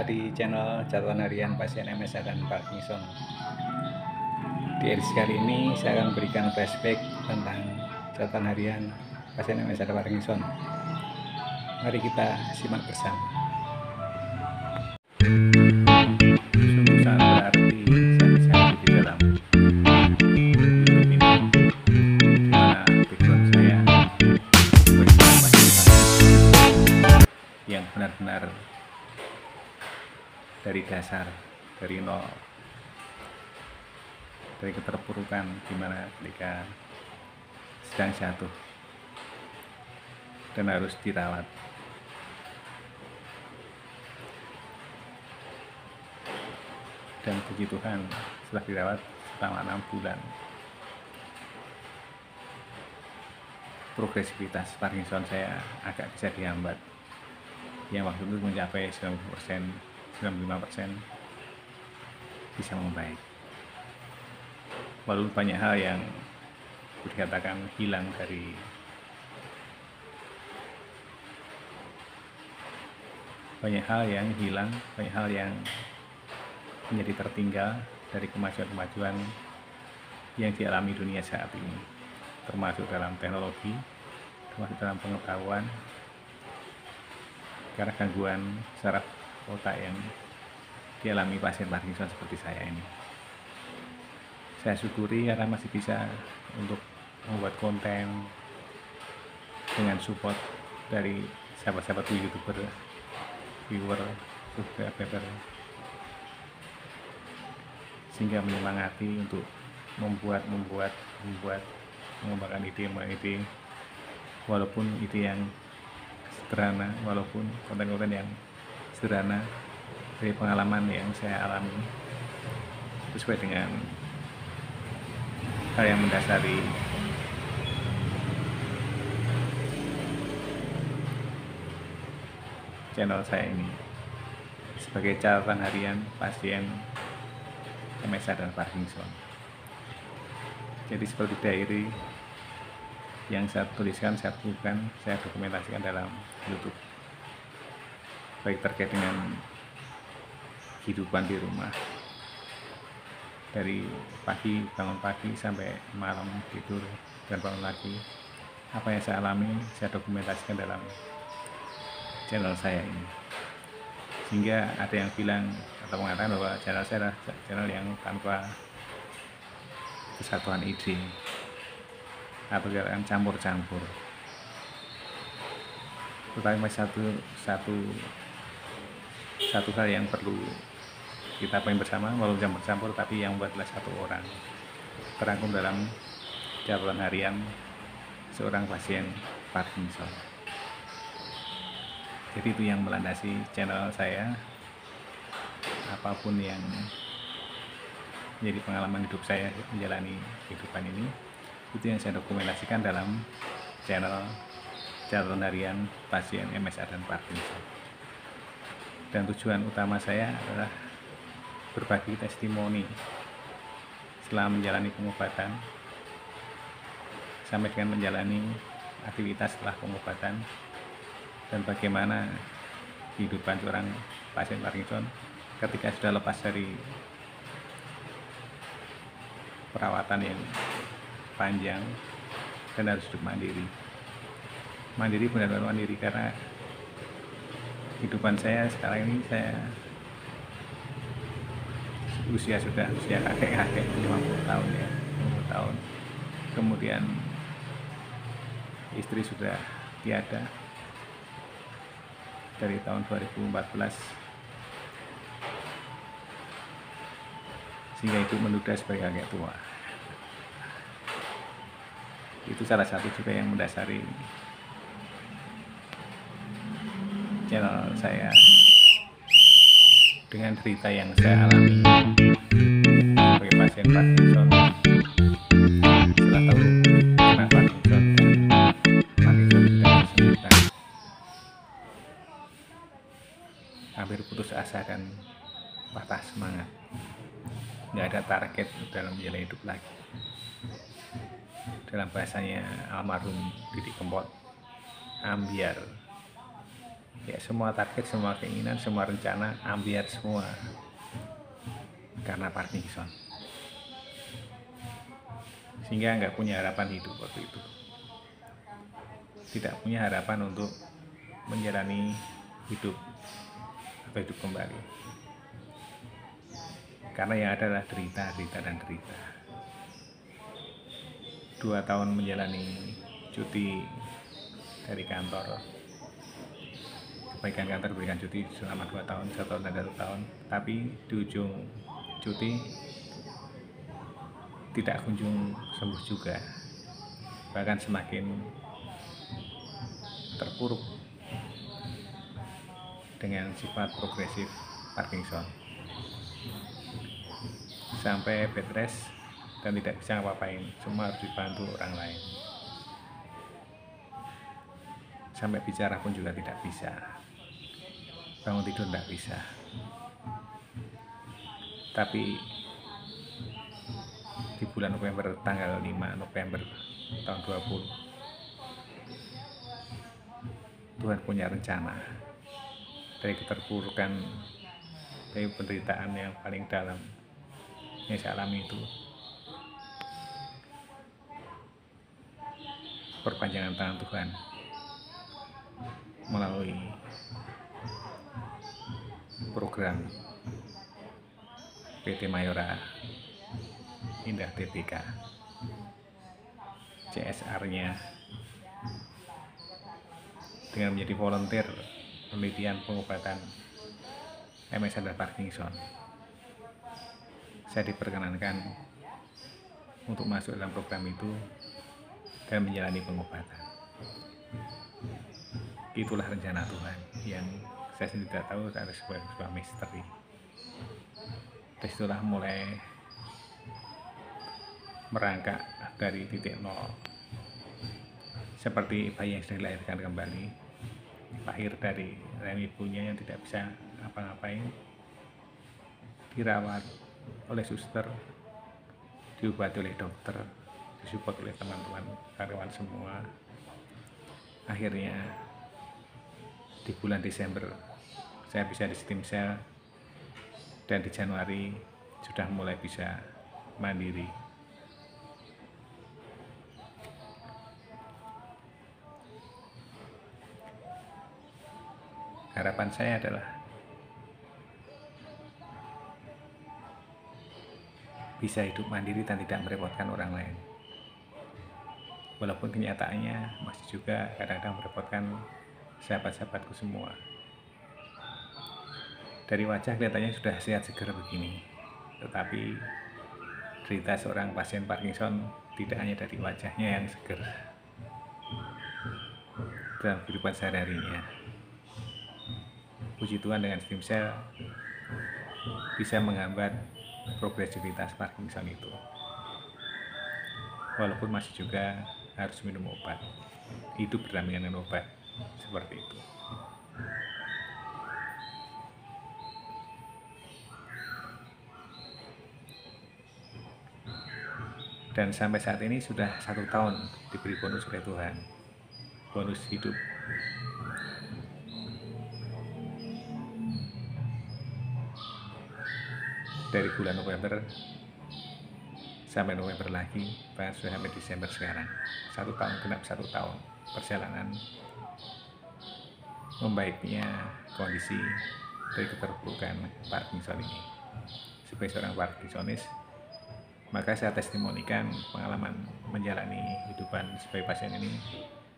Jumpa di channel catatan harian pasien MSA dan Parkinson. Di edisi kali ini saya akan memberikan flashback tentang catatan harian pasien MSA dan Parkinson. Mari kita simak bersama. Sungguh sangat berarti saya bisa di dalam hidup ini, dimana background saya yang benar-benar dari dasar, dari nol, dari keterpurukan, dimana ketika sedang jatuh dan harus dirawat. Dan puji Tuhan, setelah dirawat selama 6 bulan, progresivitas Parkinson saya agak bisa dihambat, yang waktu itu mencapai 90%, 95% bisa membaik. Walaupun banyak hal yang dikatakan hilang dari banyak hal yang menjadi tertinggal dari kemajuan-kemajuan yang dialami dunia saat ini, termasuk dalam teknologi, termasuk dalam pengetahuan, karena gangguan saraf otak yang dialami pasien Parkinson seperti saya ini. Saya syukuri karena masih bisa untuk membuat konten dengan support dari sahabat-sahabat YouTuber, viewer, subscriber, sehingga menyemangati untuk mengembangkan ide, walaupun ide yang sederhana, walaupun konten-konten yang sederhana dari pengalaman yang saya alami, sesuai dengan hal yang mendasari channel saya ini sebagai catatan harian pasien MSA dan Parkinson. Jadi seperti diary yang saya tuliskan, saya bukukan, saya dokumentasikan dalam YouTube, baik terkait dengan kehidupan di rumah, dari pagi, bangun pagi sampai malam tidur dan bangun lagi. Apa yang saya alami saya dokumentasikan dalam channel saya ini, sehingga ada yang bilang atau mengatakan bahwa channel saya adalah channel yang tanpa kesatuan ide atau gerakan campur-campur. Tetapi masih satu hal yang perlu kita poin bersama, walau campur-campur, tapi yang membuatlah satu orang, terangkum dalam catatan harian seorang pasien Parkinson. Jadi itu yang melandasi channel saya. Apapun yang menjadi pengalaman hidup saya menjalani kehidupan ini, itu yang saya dokumentasikan dalam channel catatan harian pasien MSA dan Parkinson. Dan tujuan utama saya adalah berbagi testimoni setelah menjalani pengobatan sampai dengan menjalani aktivitas setelah pengobatan, dan bagaimana kehidupan seorang pasien Parkinson ketika sudah lepas dari perawatan yang panjang dan harus hidup mandiri. Benar-benar mandiri, karena kehidupan saya sekarang ini, saya usia kakek-kakek, 50 tahun ya, 50 tahun. Kemudian istri sudah tiada dari tahun 2014, sehingga itu menduda sebagai kakek tua. Itu salah satu juga yang mendasari channel saya, dengan cerita yang saya alami sebagai pasien Parkinson. Setelah tahu tentang Parkinson sudah disembuhkan, hampir putus asa dan patah semangat, nggak ada target dalam menjalani hidup lagi. Dalam bahasanya almarhum Didi Kempot, ambiar. Ya, semua target, semua keinginan, semua rencana ambiar semua karena Parkinson, sehingga nggak punya harapan hidup waktu itu, tidak punya harapan untuk menjalani hidup atau hidup kembali, karena yang adalah derita, derita, dan derita. 2 tahun menjalani cuti dari kantor, kebaikan kantor berikan cuti selama 2 tahun, 1 tahun dan 1 tahun, tapi di ujung cuti tidak kunjung sembuh juga, bahkan semakin terpuruk dengan sifat progresif Parkinson, sampai bed rest dan tidak bisa ngapain, semua harus dibantu orang lain, sampai bicara pun juga tidak bisa, bangun tidur tidak bisa. Tapi di bulan November, tanggal 5 November tahun 20, Tuhan punya rencana. Dari keterpurukan, dari penderitaan yang paling dalam yang saya alami itu, perpanjangan tangan Tuhan melalui program PT Mayora Indah TBK, CSR-nya, dengan menjadi volunteer penelitian pengobatan MS dan Parkinson. Saya diperkenankan untuk masuk dalam program itu dan menjalani pengobatan. Itulah rencana Tuhan yang saya sendiri tidak tahu, ada sebuah misteri. Disitulah mulai merangkak dari titik nol, seperti bayi yang sudah dilahirkan kembali, lahir dari rahim ibunya yang tidak bisa apa-ngapain, dirawat oleh suster, diobati oleh dokter, disupport oleh teman-teman karyawan semua. Akhirnya di bulan Desember saya bisa di stem cell, dan di Januari sudah mulai bisa mandiri. Harapan saya adalah bisa hidup mandiri dan tidak merepotkan orang lain. Walaupun kenyataannya masih juga kadang-kadang merepotkan sahabat-sahabatku semua. Dari wajah kelihatannya sudah sehat segar begini, tetapi cerita seorang pasien Parkinson tidak hanya dari wajahnya yang segar, dalam kehidupan sehari-harinya. Puji Tuhan, dengan stem cell bisa menghambat progresivitas Parkinson itu, walaupun masih juga harus minum obat, hidup berdampingan dengan obat, seperti itu. Dan sampai saat ini sudah 1 tahun diberi bonus oleh Tuhan, bonus hidup. Dari bulan November sampai November lagi, bahkan sudah sampai Desember sekarang, 1 tahun, genap 1 tahun perjalanan membaiknya kondisi dari keterpurukan Parkinson ini. Sebagai seorang Parkinsonis, maka saya testimonikan pengalaman menjalani kehidupan sebagai pasien ini,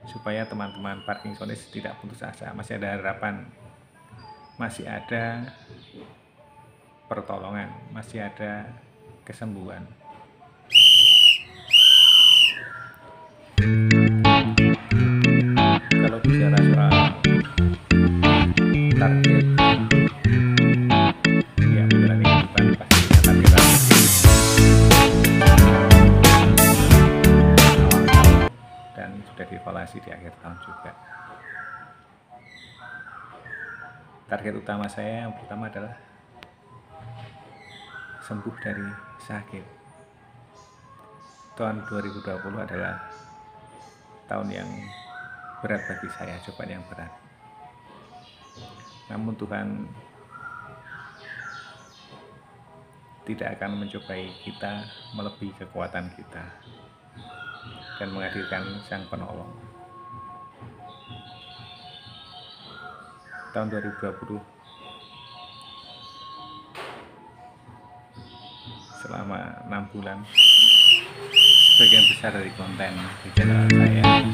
supaya teman-teman Parkinsonis tidak putus asa, masih ada harapan, masih ada pertolongan, masih ada kesembuhan. Kalau bicara soal target, ya menjalani kehidupan pasti punya target awal tahun, dan sudah dievaluasi di akhir tahun juga. Target utama saya yang pertama adalah sembuh dari sakit. Tahun 2020 adalah tahun yang berat bagi saya, cobaan yang berat. namun Tuhan tidak akan mencobai kita melebihi kekuatan kita dan menghadirkan Sang Penolong. Tahun 2020 selama 6 bulan sebagian besar dari konten di channel saya memang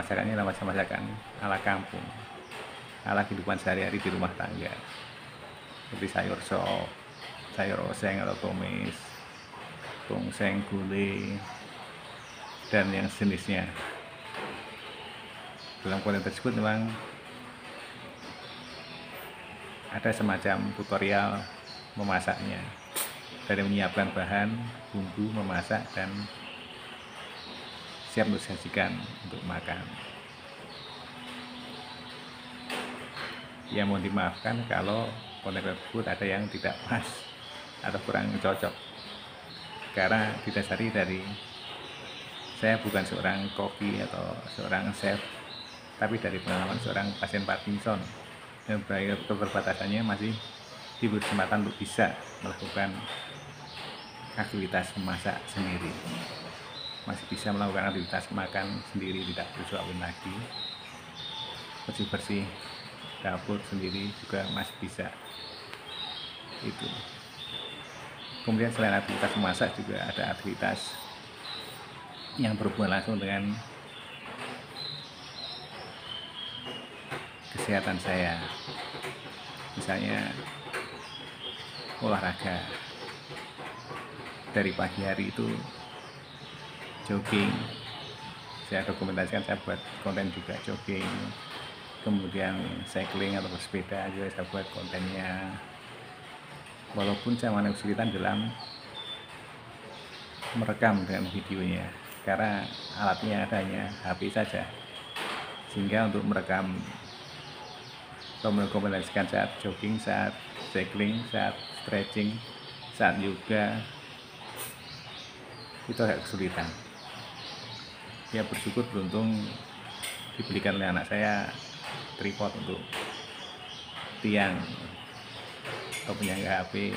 masakannya adalah masakan ala kampung, ala kehidupan sehari-hari di rumah tangga, seperti sayur sop, sayur oseng atau tumis, tongseng, gulai, dan yang sejenisnya. Dalam konten tersebut memang ada semacam tutorial memasaknya, dari menyiapkan bahan, bumbu, memasak, dan siap untuk disajikan untuk makan. Ya mohon dimaafkan kalau konten tersebut ada yang tidak pas atau kurang cocok, karena didasari dari saya bukan seorang koki atau seorang chef, tapi dari pengalaman seorang pasien Parkinson yang keterbatasannya masih diberi kesempatan untuk bisa melakukan aktivitas memasak sendiri, masih bisa melakukan aktivitas makan sendiri, tidak disuapin lagi, bersih-bersih dapur sendiri juga masih bisa itu. Kemudian selain aktivitas memasak juga ada aktivitas yang berhubungan langsung dengan kesehatan saya, misalnya olahraga. Dari pagi hari itu jogging, saya dokumentasikan, saya buat konten juga jogging. Kemudian cycling atau bersepeda juga saya buat kontennya, walaupun saya mengalami kesulitan dalam merekam dengan videonya karena alatnya adanya HP saja, sehingga untuk merekam atau mendokumentasikan saat jogging, saat cycling, saat stretching, saat yoga itu agak kesulitan. Ya bersyukur beruntung dibelikan oleh anak saya tripod untuk tiang atau penyangga HP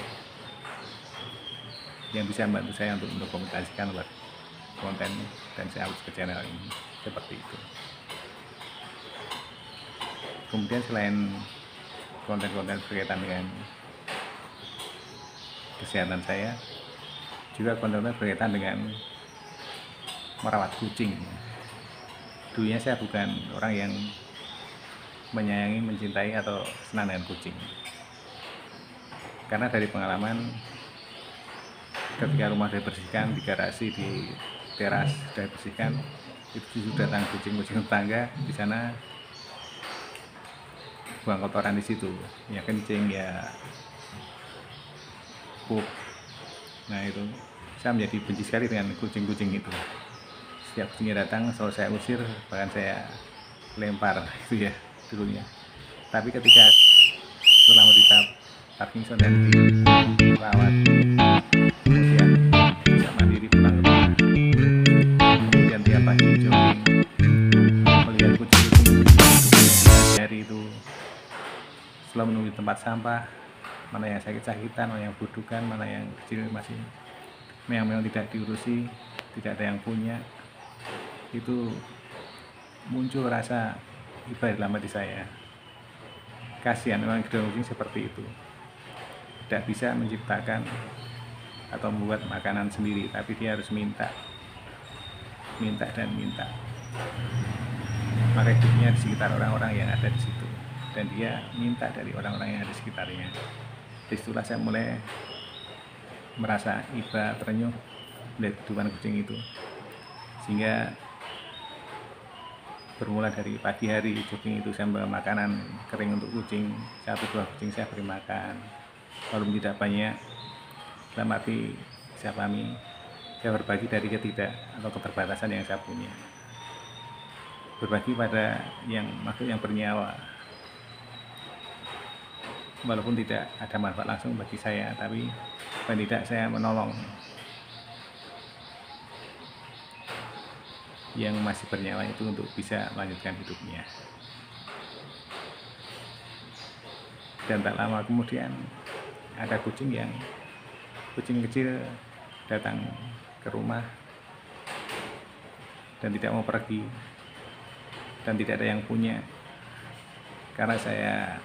yang bisa membantu saya untuk mendokumentasikan buat konten dan saya upload ke channel ini, seperti itu. Kemudian selain konten-konten berkaitan dengan kesehatan saya, juga konten-konten berkaitan dengan merawat kucing. Dulunya saya bukan orang yang menyayangi, mencintai atau senang dengan kucing, karena dari pengalaman ketika rumah dibersihkan, di garasi, di teras sudah dibersihkan, itu sudah datang kucing-kucing tetangga di sana buang kotoran di situ, ya kencing, ya pup. Nah itu saya menjadi benci sekali dengan kucing-kucing itu. Setiap kucingnya datang selalu saya usir, bahkan saya lempar itu ya dulunya. Tapi ketika setelah menderita Parkinson dan dirawat, kemudian bisa mandiri pulang ke rumah, kemudian tiap pagi jogging, melihat kucing-kucing hari itu selalu menunggu di tempat sampah, mana yang sakit-sakitan, mana yang budukan, mana yang kecil masih memang tidak diurusi, tidak ada yang punya. Itu muncul rasa iba dalam hati saya. Kasihan orang gedong kucing seperti itu, tidak bisa menciptakan atau membuat makanan sendiri, tapi dia harus minta dan minta. Maka hidupnya di sekitar orang-orang yang ada di situ, dan dia minta dari orang-orang yang ada di sekitarnya. Disitulah saya mulai merasa iba, terenyuh melihat kehidupan kucing itu. Sehingga bermula dari pagi hari jogging itu saya membawa makanan kering untuk kucing, 1-2 kucing saya beri makan, walaupun tidak banyak. Dalam arti saya pahami, saya berbagi dari atau keterbatasan yang saya punya, berbagi pada makhluk yang bernyawa, walaupun tidak ada manfaat langsung bagi saya, tapi paling tidak saya menolong yang masih bernyawa itu untuk bisa melanjutkan hidupnya. Dan tak lama kemudian ada kucing kecil datang ke rumah dan tidak mau pergi, dan tidak ada yang punya. Karena saya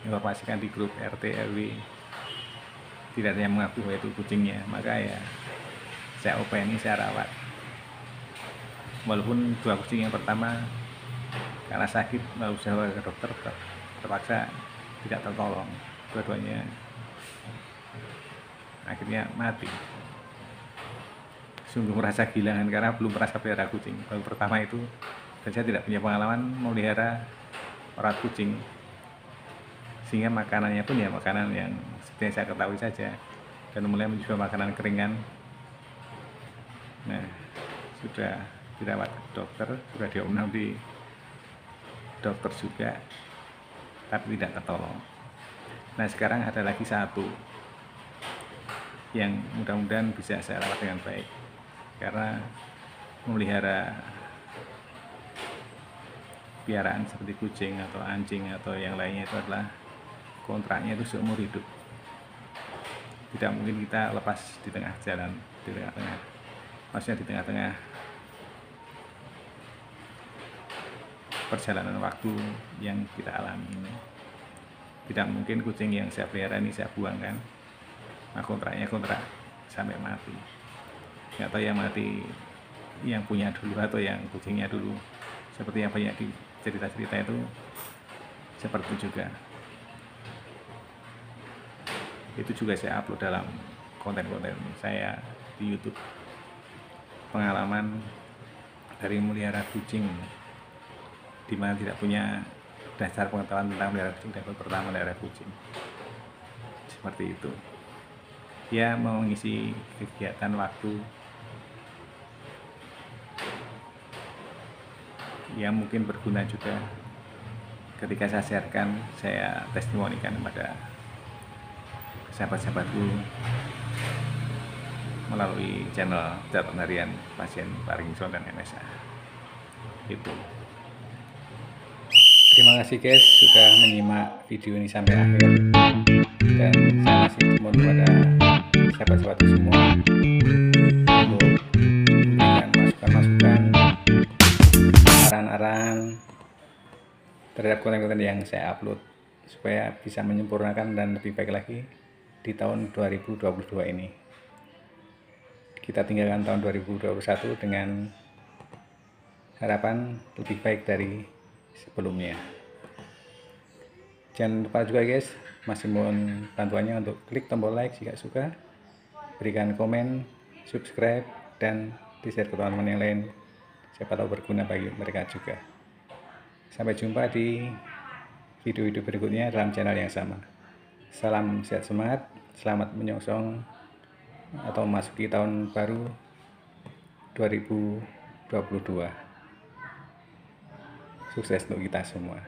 informasikan di grup RT RW, tidak ada yang mengaku bahwa itu kucingnya, maka ya saya openi, saya rawat. Walaupun 2 kucing yang pertama karena sakit lalu saya ke dokter, terpaksa tidak tertolong, dua-duanya akhirnya mati. Sungguh merasa kehilangan karena belum pernah saya pelihara kucing, baru pertama itu, dan saya tidak punya pengalaman memelihara merawat kucing, sehingga makanannya pun ya makanan yang seperti yang saya ketahui saja, dan mulai mencoba makanan keringan. Nah, sudah dirawat dokter, sudah diopnam di dokter juga, tapi tidak tertolong. Nah, sekarang ada lagi 1 yang mudah-mudahan bisa saya rawat dengan baik, karena memelihara piaraan seperti kucing atau anjing atau yang lainnya itu adalah kontraknya itu seumur hidup. Tidak mungkin kita lepas di tengah jalan, di tengah-tengah perjalanan waktu yang kita alami ini. Tidak mungkin kucing yang saya pelihara ini saya buangkan. Nah, kontrak sampai mati. Nggak tahu yang mati yang punya dulu atau yang kucingnya dulu. Seperti yang banyak di cerita-cerita itu, seperti itu juga. Itu juga saya upload dalam konten-konten saya di YouTube. Pengalaman dari melihara kucing, di mana tidak punya dasar pengetahuan tentang melihara kucing, dan pertama melihara kucing, seperti itu. Ya, mau mengisi kegiatan waktu yang mungkin berguna juga ketika saya sharekan, saya testimonikan kepada sahabat-sahabatku melalui channel catatan harian pasien Parkinson dan MSA. Itu. Terima kasih guys sudah menyimak video ini sampai akhir, dan saya masih mohon kepada sahabat-sahabatku semua untuk memberikan masukan-masukan, saran-saran terhadap konten-konten yang saya upload, supaya bisa menyempurnakan dan lebih baik lagi di tahun 2022 ini. Kita tinggalkan tahun 2021 dengan harapan lebih baik dari sebelumnya. Jangan lupa juga guys, masih mohon bantuannya untuk klik tombol like jika suka, berikan komen, subscribe, dan di-share ke teman-teman yang lain, siapa tahu berguna bagi mereka juga. Sampai jumpa di video-video berikutnya dalam channel yang sama. Salam sehat semangat, selamat menyongsong atau memasuki tahun baru 2022. Sukses untuk kita semua.